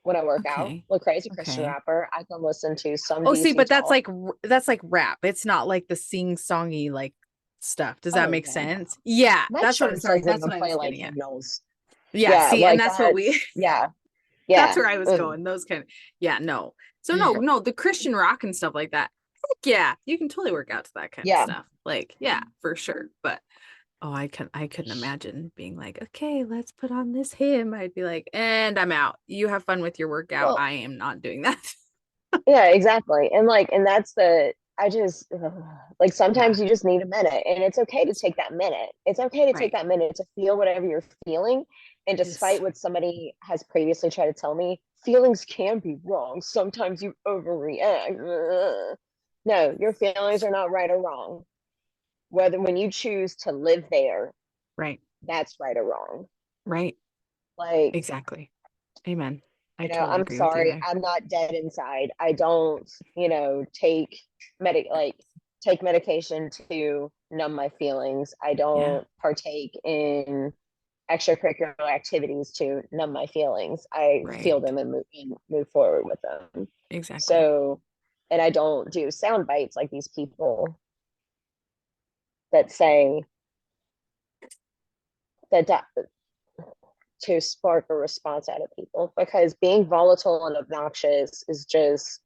S1: when I work out.
S2: Okay.
S1: Lecrae is a Christian
S2: Okay.
S1: rapper. I can listen to some
S2: Oh, see,
S1: DC
S2: but
S1: Talk.
S2: that's like rap. It's not like the sing-songy like stuff. Does that
S1: Oh
S2: make
S1: yeah, no.
S2: sense? Yeah,
S1: My
S2: that's what
S1: church
S2: sorry,
S1: doesn't
S2: that's
S1: even
S2: what I
S1: play
S2: was
S1: like
S2: getting at.
S1: hymnals.
S2: Yeah,
S1: Yeah,
S2: see, and
S1: like
S2: that's what we
S1: that's yeah,
S2: that's
S1: yeah.
S2: where I was
S1: Mm.
S2: going. Those kind of yeah, no. So no, the Christian rock and stuff like that. Heck yeah, you can totally work out to that kind of
S1: Yeah.
S2: stuff. Like, yeah, for sure. But oh, I couldn't imagine being like, okay, let's put on this hymn. I'd be like, and I'm out. You have fun with your workout.
S1: Well,
S2: I am not doing that.
S1: yeah, exactly. And that's I just like
S2: Yeah.
S1: sometimes you just need a minute and it's okay to take that minute. It's okay to take
S2: Right.
S1: that minute to feel whatever you're feeling. And despite
S2: Yes.
S1: what somebody has previously tried to tell me, feelings can be wrong. Sometimes you overreact. No, your feelings are not right or wrong. Whether when you choose to live there,
S2: Right.
S1: that's right or wrong.
S2: Right.
S1: Like,
S2: Exactly. Amen. I totally
S1: I'm
S2: agree with you
S1: sorry,
S2: there.
S1: I'm not dead inside. I don't, take like take medication to numb my feelings. I
S2: Yeah.
S1: don't partake in extracurricular activities to numb my feelings. I feel
S2: Right.
S1: them and move forward with them.
S2: Exactly.
S1: So, and I don't do sound bites like these people that say that to spark a response out of people because being volatile and obnoxious is just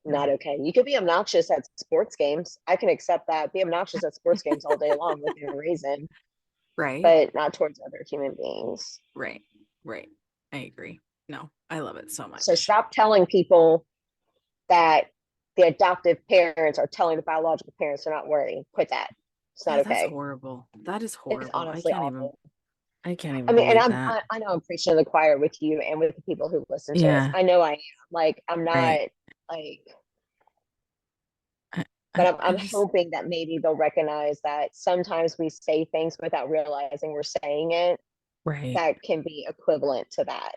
S2: No.
S1: not okay. You could be obnoxious at sports games. I can accept that. Be obnoxious at sports games all day long within reason,
S2: Right.
S1: but not towards other human beings.
S2: Right. Right. I agree. No, I love it so
S1: So
S2: much.
S1: stop telling people that the adoptive parents are telling the biological parents they're not worthy. Quit that. It's not
S2: Yeah, that's
S1: okay.
S2: horrible. That is
S1: It's
S2: horrible.
S1: honestly awful.
S2: I can't
S1: I
S2: even
S1: mean, and
S2: believe that.
S1: I know I'm preaching to the choir with you and with the people who listen to this.
S2: Yeah.
S1: I know I am. Like, I'm not
S2: Right.
S1: like,
S2: I,
S1: but
S2: I, I
S1: I'm
S2: just
S1: hoping that maybe they'll recognize that sometimes we say things without realizing we're saying it
S2: right.
S1: that can be equivalent to that.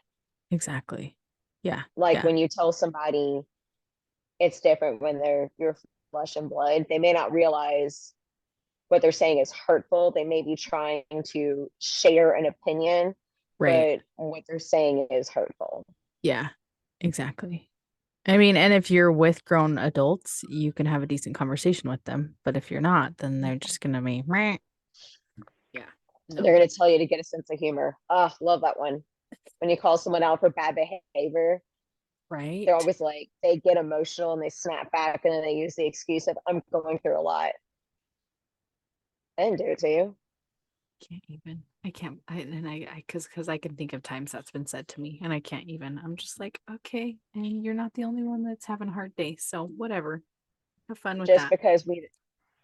S2: Exactly. Yeah.
S1: Like
S2: Yeah.
S1: when you tell somebody it's different when they're your flesh and blood, they may not realize what they're saying is hurtful. They may be trying to share an opinion,
S2: Right.
S1: but what they're saying is hurtful.
S2: Yeah. Exactly. I mean, and if you're with grown adults, you can have a decent conversation with them. But if you're not, then they're just gonna be meh. Yeah.
S1: They're
S2: No.
S1: going to tell you to get a sense of humor. Oh, love that one. When you call someone out for bad behavior, they're
S2: Right?
S1: always like, they get emotional and they snap back and then they use the excuse of, I'm going through a lot. I didn't do it to you.
S2: Can't even. I can't. Because I can think of times that's been said to me, and I can't even. I'm just like, okay, and you're not the only one that's having a hard day, so whatever. Have fun with
S1: just
S2: that.
S1: because we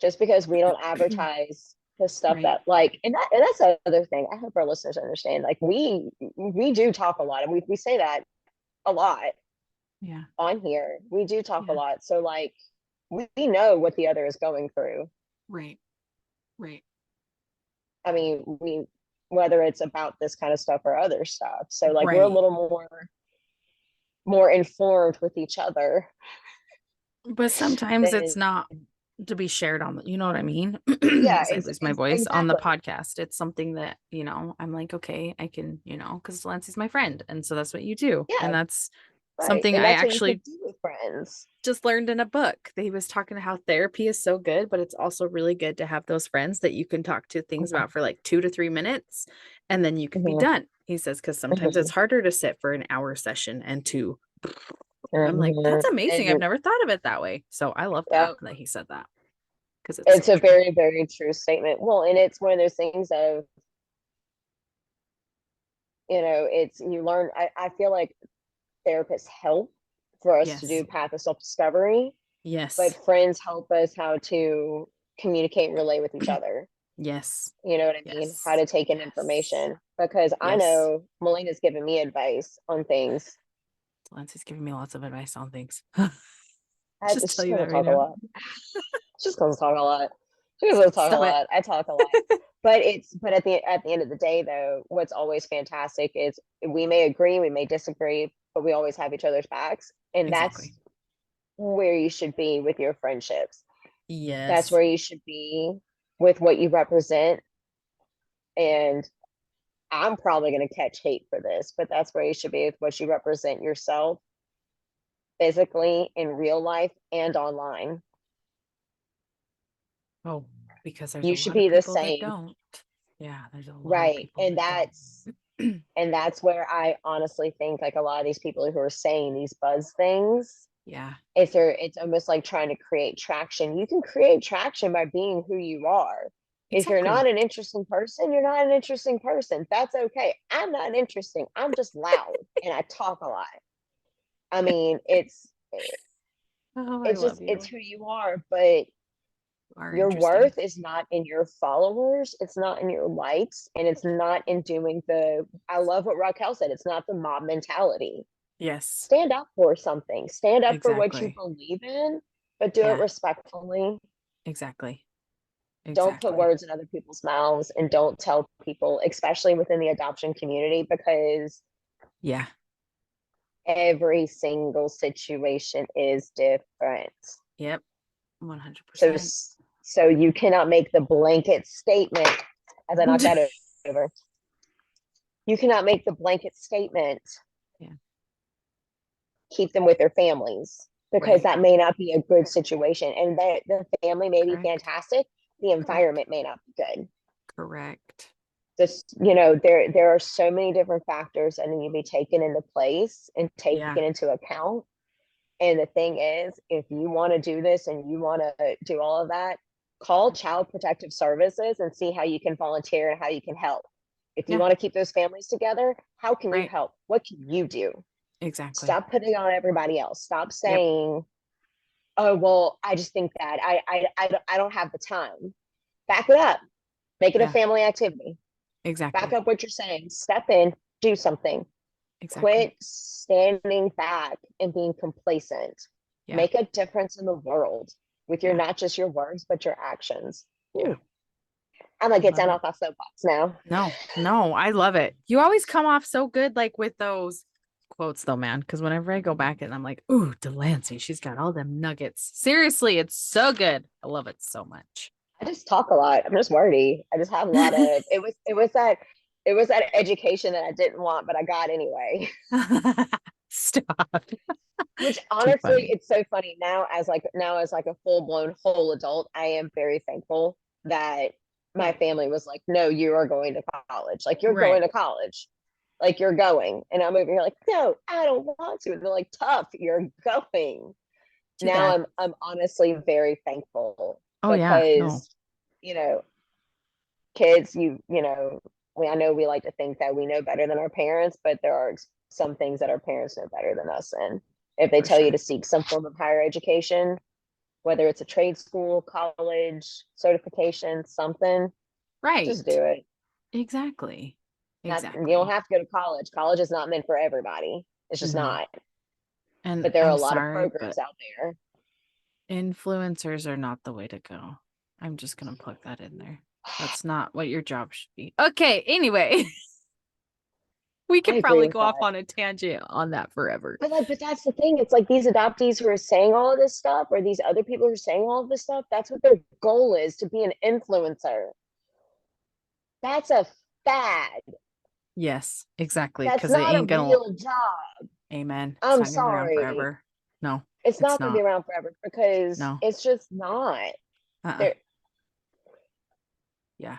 S1: just because we don't advertise the stuff
S2: Right.
S1: that like and that's the other thing. I hope our listeners understand. Like we do talk a lot and we say that a lot
S2: Yeah.
S1: on here. We do talk a
S2: Yeah.
S1: lot. So like we know what the other is going through.
S2: Right. Right.
S1: I mean, we whether it's about this kind of stuff or other stuff. So like we're a
S2: Right.
S1: little more more informed with each other
S2: But sometimes it's
S1: than,
S2: not to be shared on the, you know what I mean?
S1: yeah,
S2: As I lose my voice on the
S1: exactly.
S2: podcast, it's something that, I'm like, okay, I can, because Delancey's my friend. And so that's what you do. And
S1: Yeah,
S2: that's
S1: right.
S2: something
S1: And
S2: I
S1: that's what you should
S2: actually
S1: do with friends.
S2: just learned in a book. He was talking to how therapy is so good, but it's also really good to have those friends that you can talk to things about for like 2 to 3 minutes and then you can be
S1: Mhm,
S2: done. He says, because sometimes it's
S1: mhm,
S2: harder to sit for an hour session and to, I'm like, that's
S1: mhm.
S2: amazing. I've
S1: And
S2: never thought of it that way. So I love
S1: yeah,
S2: that he said that because it's so
S1: it's a
S2: true.
S1: very, very true statement. Well, and it's one of those things of, it's you learn. I feel like therapists help for us to
S2: Yes.
S1: do path of self-discovery, but
S2: Yes.
S1: friends help us how to communicate and relate with each other.
S2: Yes.
S1: You know what I mean? How
S2: Yes.
S1: to take in
S2: Yes.
S1: information. Because I
S2: Yes.
S1: know Melina's given me advice on things.
S2: Delancey's giving me lots of advice on things.
S1: I
S2: Just tell
S1: just
S2: you
S1: gonna
S2: that right
S1: talk a
S2: now.
S1: lot. Just gonna talk a lot. She's gonna talk a
S2: Stop it.
S1: lot. I talk a lot. But at the end of the day though, what's always fantastic is we may agree, we may disagree, but we always have each other's backs. And that's
S2: Exactly.
S1: where you should be with your friendships. That's
S2: Yes.
S1: where you should be with what you represent. And I'm probably going to catch hate for this, but that's where you should be with what you represent yourself physically in real life and online.
S2: Oh, because there's a
S1: You should
S2: lot of
S1: be the
S2: people that
S1: same.
S2: don't. Yeah, there's a lot of
S1: Right.
S2: people that don't.
S1: And that's where I honestly think like a lot of these people who are saying these buzz things,
S2: Yeah,
S1: it's almost like trying to create traction. You can create traction by being who you are. If you're not
S2: exactly.
S1: an interesting person, you're not an interesting person. That's okay. I'm not interesting. I'm just loud and I talk a lot. I mean,
S2: Oh, I
S1: it's
S2: love
S1: just it's
S2: you.
S1: who you are, but
S2: You are
S1: your
S2: interesting.
S1: worth is not in your followers, it's not in your likes, and it's not in doing the I love what Raquel said, it's not the mob mentality.
S2: Yes,
S1: Stand up for something, stand up for what you
S2: exactly.
S1: believe in, but do it
S2: Yeah,
S1: respectfully.
S2: exactly.
S1: Don't put
S2: Exactly.
S1: words in other people's mouths and don't tell people, especially within the adoption community, because
S2: Yeah.
S1: every single situation is different.
S2: Yep.
S1: So
S2: 100%.
S1: so you cannot make the blanket statement as I knock that over. You cannot make the blanket statement,
S2: Yeah.
S1: keep them with their families, because
S2: Right.
S1: that may not be a good situation. And that the family may be
S2: Correct.
S1: fantastic, the
S2: Correct.
S1: environment may not be good.
S2: Correct.
S1: Just, there are so many different factors that need to be taken into place and
S2: Yeah.
S1: taken into account. And the thing is, if you want to do this and you want to do all of that, call Child Protective Services and see how you can volunteer and how you can help. If you
S2: Yeah.
S1: want to keep those families together, how can you
S2: Right.
S1: help? What can you do?
S2: Exactly.
S1: Stop putting on everybody else. Stop
S2: Yep.
S1: saying, "Oh, well, I just think that I don't have the time." Back it up. Make it a
S2: Yeah.
S1: family activity. Back
S2: Exactly.
S1: up what you're saying. Step in. Do something.
S2: Exactly.
S1: Quit standing back and being complacent.
S2: Yeah.
S1: Make a difference in the world with your
S2: Yeah.
S1: not just your words, but your actions.
S2: Yeah.
S1: Ooh, I'm gonna get
S2: Love
S1: down
S2: it.
S1: off my soapbox now.
S2: No, no, I love it. You always come off so good, like with those quotes, though, man. Because whenever I go back and I'm like, ooh, Delancey, she's got all them nuggets. Seriously, it's so good. I love it so much.
S1: I just talk a lot. I'm just wordy. I just have a lot of it was that education that I didn't want, but I got anyway.
S2: Stop.
S1: Which
S2: Too
S1: honestly,
S2: funny.
S1: it's so funny now as like a full blown whole adult. I am very thankful that my family was like, "No, you are going to college. Like you're going
S2: Right.
S1: to college. Like you're going." And I'm over here like, "No, I don't want to." And they're like, "Tough, you're going."
S2: Too
S1: Now
S2: bad.
S1: I'm honestly very thankful
S2: Oh yeah. No,
S1: because you know kids I know we like to think that we know better than our parents, but there are some things that our parents know better than us. And if they
S2: for
S1: tell you
S2: sure.
S1: to seek some form of higher education, whether it's a trade school, college, certification, something, just
S2: Right.
S1: do it.
S2: Exactly.
S1: Not you don't
S2: Exactly.
S1: have to go to college. College is not meant for everybody. It's just
S2: No.
S1: not.
S2: And
S1: But there are a
S2: I'm
S1: lot of
S2: sorry,
S1: programs
S2: but
S1: out there.
S2: influencers are not the way to go. I'm just gonna plug that in there. That's not what your job should be. Okay, anyway, We
S1: I
S2: could
S1: agree
S2: probably
S1: with
S2: go off
S1: that.
S2: on a tangent on that forever.
S1: But that's the thing. It's like these adoptees who are saying all of this stuff, or these other people who are saying all of this stuff, that's what their goal is, to be an influencer. That's a fad.
S2: Yes, exactly.
S1: That's
S2: Because it
S1: not a
S2: ain't gonna,
S1: real job.
S2: amen. It's
S1: I'm
S2: not gonna be around
S1: sorry.
S2: forever. No,
S1: It's
S2: it's
S1: not going to be
S2: not.
S1: around forever because
S2: No.
S1: it's just not.
S2: Uh-uh.
S1: There.
S2: Yeah.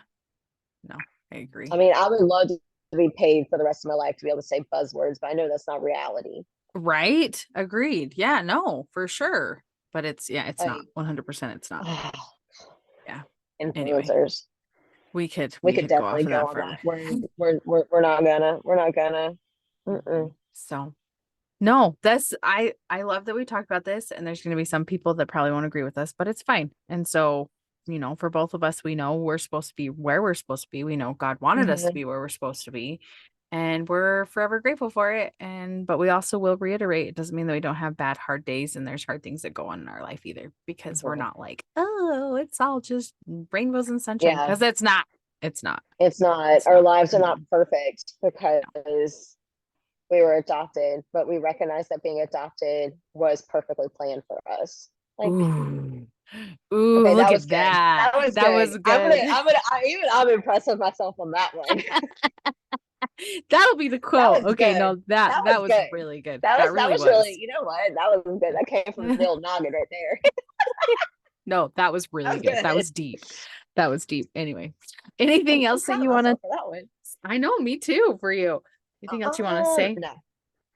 S2: No, I
S1: I
S2: agree.
S1: mean, I would love to be paid for the rest of my life to be able to say buzzwords, but I know that's not reality.
S2: Right? Agreed. Yeah, no, for sure. But it's not.
S1: Like,
S2: 100% it's not.
S1: oh,
S2: Yeah. Anyway,
S1: influencers.
S2: we
S1: We could
S2: could go off
S1: definitely
S2: of
S1: go
S2: that
S1: on that.
S2: forever.
S1: We're not gonna. We're not gonna. Mm-mm.
S2: So no, that's I love that we talked about this, and there's going to be some people that probably won't agree with us, but it's fine. And so, for both of us, we know we're supposed to be where we're supposed to be. We know God wanted us to
S1: Mhm.
S2: be where we're supposed to be, and we're forever grateful for it. And but we also will reiterate, it doesn't mean that we don't have bad, hard days, and there's hard things that go on in our life either, because we're
S1: Mhm.
S2: not like, oh, it's all just rainbows and sunshine,
S1: Yeah,
S2: because it's not. It's not.
S1: it's not.
S2: It's
S1: Our
S2: not.
S1: lives are not
S2: Mm-mm.
S1: perfect
S2: No.
S1: because we were adopted, but we recognize that being adopted was perfectly planned for us. Like,
S2: Ooh. Ooh,
S1: okay,
S2: look
S1: that was
S2: at
S1: good.
S2: that.
S1: That was
S2: That
S1: good.
S2: was good.
S1: I'm impressed with myself on that one.
S2: That'll be the
S1: That
S2: quote.
S1: was
S2: Okay,
S1: good.
S2: no, that
S1: That
S2: that
S1: was
S2: was
S1: good.
S2: really good.
S1: That
S2: That
S1: was that
S2: really
S1: was really,
S2: was.
S1: you know what? That was good. That came from the old noggin right there.
S2: No, that was
S1: That
S2: really
S1: was
S2: good. That
S1: good.
S2: was deep. That was deep. Anyway, anything
S1: I'm
S2: else that
S1: proud of
S2: you want to?
S1: myself for that one.
S2: I know, me too, for you. Anything else you want to say?
S1: No,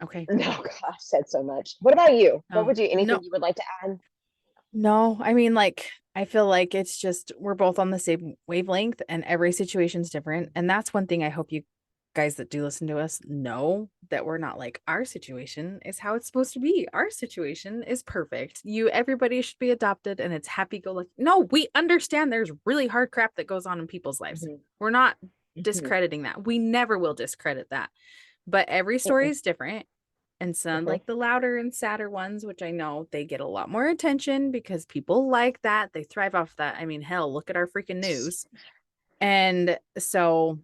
S2: Okay.
S1: no, gosh, I said so much. What about you? What
S2: Oh,
S1: would you, anything
S2: no,
S1: you would like to add?
S2: no. I mean, like, I feel like it's just we're both on the same wavelength and every situation's different. And that's one thing I hope you guys that do listen to us know that we're not like our situation is how it's supposed to be. Our situation is perfect. Everybody should be adopted and it's happy go lucky. No, we understand there's really hard crap that goes on in people's lives.
S1: Mhm,
S2: We're not
S1: mhm,
S2: discrediting that. We never will discredit that. But every story
S1: mhm,
S2: is different. And some
S1: mhm.
S2: like the louder and sadder ones, which I know they get a lot more attention because people like that. They thrive off that. I mean, hell, look at our freaking news. And so,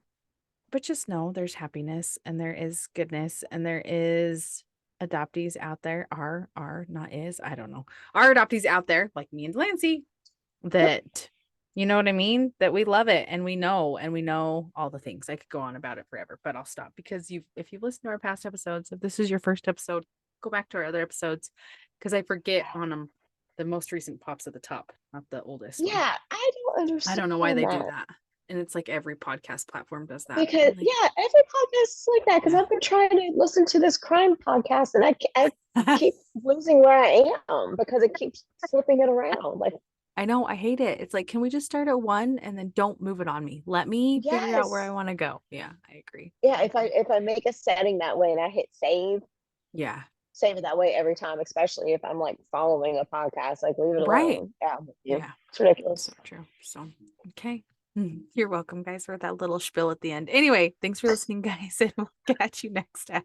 S2: but just know there's happiness and there is goodness and there is adoptees out there, are not is, I don't know. Are adoptees out there like me and Lancy
S1: Yep.
S2: that you know what I mean? That we love it and we know all the things. I could go on about it forever, but I'll stop because if you've listened to our past episodes, if this is your first episode, go back to our other episodes because I forget on them. The most recent pops at the top, not the oldest one.
S1: Yeah, I don't
S2: I don't know why
S1: understand
S2: they do
S1: that
S2: that. And it's like every podcast platform does that.
S1: because
S2: I'm like,
S1: yeah, every podcast is like that. Because
S2: yeah.
S1: I've been trying to listen to this crime podcast, and I keep losing where I am because it keeps flipping it around. Like,
S2: I know, I hate it. It's like, can we just start at one and then don't move it on me? Let me figure out where I
S1: yes,
S2: want to go. Yeah, I agree.
S1: yeah.
S2: I agree.
S1: If I make a setting that way and I hit
S2: Yeah.
S1: save it that way every time, especially if I'm like following a podcast, like leave it
S2: Right.
S1: alone. Yeah, I'm with you.
S2: Yeah.
S1: It's ridiculous.
S2: So true. So, okay. You're welcome, guys, for that little spiel at the end. Anyway, thanks for listening, guys, and we'll catch you next time.